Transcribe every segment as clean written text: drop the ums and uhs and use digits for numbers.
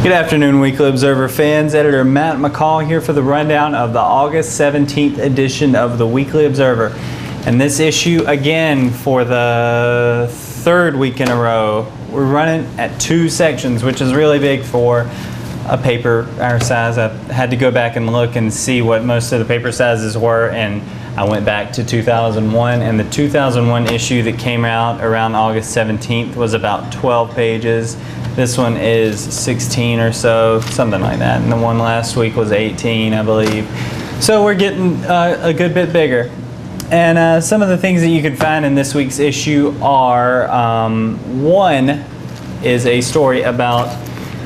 Good afternoon, Weekly Observer fans. Editor Matt McCall here for the rundown of the August 17th edition of the Weekly Observer. And this issue, again, for the third week in a row, we're running at 2 sections, which is really big for a paper our size. I had to go back and look and see what most of the paper sizes were, and I went back to 2001, and the 2001 issue that came out around August 17th was about 12 pages. This one is 16 or so, something like that, and the one last week was 18, I believe. So we're getting a good bit bigger. And some of the things that you can find in this week's issue are, one is a story about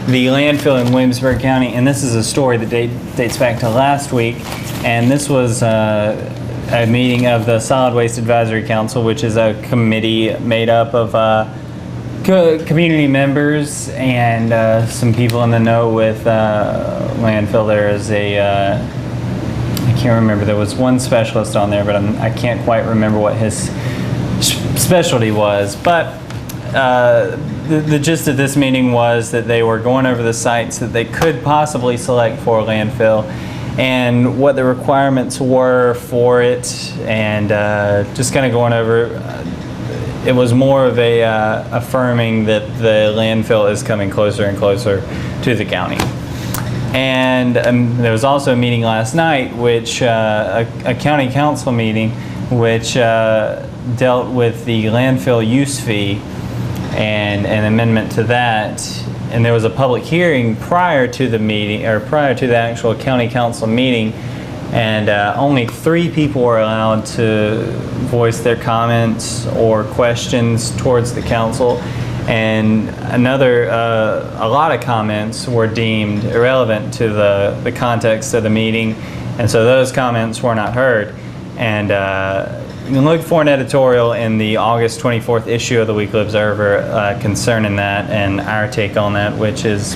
the landfill in Williamsburg County, and this is a story that dates back to last week, and this was a meeting of the Solid Waste Advisory Council, which is a committee made up of community members and some people in the know with landfill. There is I can't remember, there was one specialist on there, but I can't quite remember what his specialty was. But the gist of this meeting was that they were going over the sites that they could possibly select for a landfill and what the requirements were for it, and just kind of going over. It was more of a affirming that the landfill is coming closer and closer to the county. And there was also a meeting last night, which a county council meeting, which dealt with the landfill use fee and an amendment to that. And there was a public hearing prior to the meeting, or prior to the actual county council meeting, and only 3 people were allowed to voice their comments or questions towards the council, and a lot of comments were deemed irrelevant to the context of the meeting, and so those comments were not heard. And you can look for an editorial in the August 24th issue of the Weekly Observer concerning that and our take on that, which is,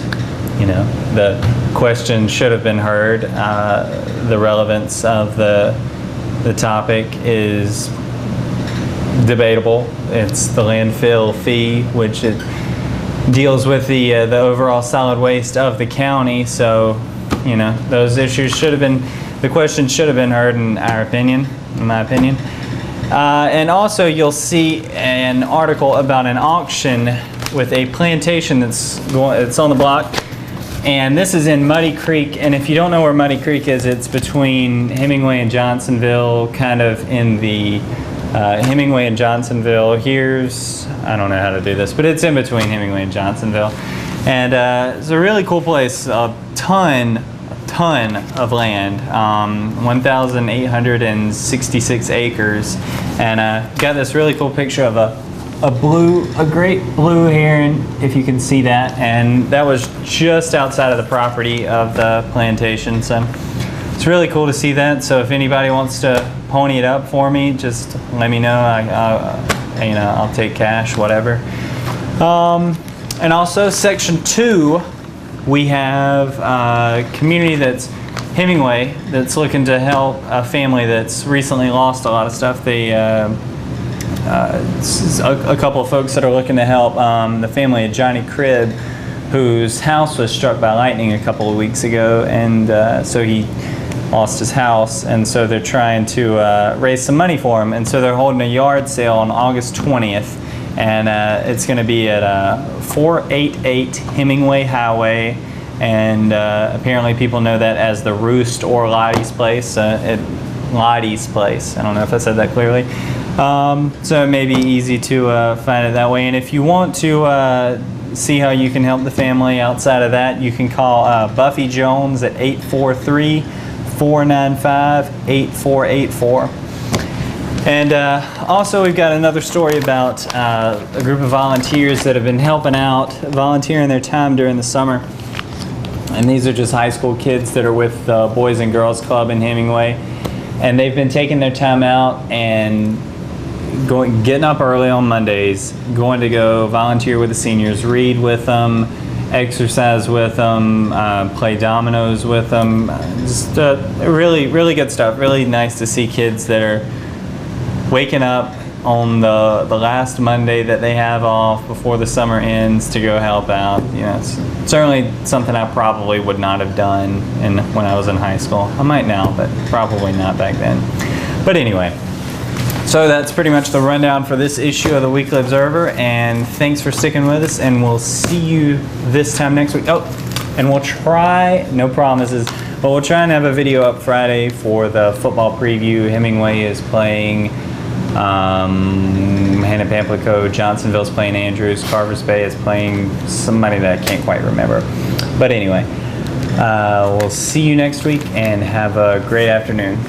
the question should have been heard. The relevance of the topic is debatable. It's the landfill fee, which it deals with the overall solid waste of the county. So, those issues should have been, the question should have been heard in my opinion. And also you'll see an article about an auction with a plantation it's on the block. And this is in Muddy Creek, and if you don't know where Muddy Creek is, it's between Hemingway and Johnsonville, kind of in the Hemingway and Johnsonville. I don't know how to do this, but it's in between Hemingway and Johnsonville. And it's a really cool place, a ton of land, 1,866 acres. And got this really cool picture of a great blue heron, if you can see that, and that was just outside of the property of the plantation. So it's really cool to see that. So if anybody wants to pony it up for me, just let me know. I'll take cash, whatever. And also section 2, we have a community that's Hemingway that's looking to help a family that's recently lost a lot of stuff. They a couple of folks that are looking to help the family of Johnny Cribb, whose house was struck by lightning a couple of weeks ago, and so he lost his house, and so they're trying to raise some money for him, and so they're holding a yard sale on August 20th, and it's going to be at 488 Hemingway Highway, and apparently people know that as the Roost or Lottie's Place. Lottie's Place. I don't know if I said that clearly. So it may be easy to find it that way. And if you want to see how you can help the family outside of that, you can call Buffy Jones at 843-495-8484. And also we've got another story about a group of volunteers that have been volunteering their time during the summer. And these are just high school kids that are with the Boys and Girls Club in Hemingway. And they've been taking their time out and getting up early on Mondays, going to go volunteer with the seniors, read with them, exercise with them, play dominoes with them. Just really, really good stuff. Really nice to see kids that are waking up, on the last Monday that they have off before the summer ends to go help out. You know, it's certainly something I probably would not have done when I was in high school. I might now, but probably not back then. But anyway, so that's pretty much the rundown for this issue of the Weekly Observer, and thanks for sticking with us, and we'll see you this time next week. Oh, and we'll try, no promises, but we'll try and have a video up Friday for the football preview. Hemingway is playing Hannah Pamplico, Johnsonville's playing Andrews, Carver's Bay is playing somebody that I can't quite remember. But anyway, we'll see you next week, and have a great afternoon.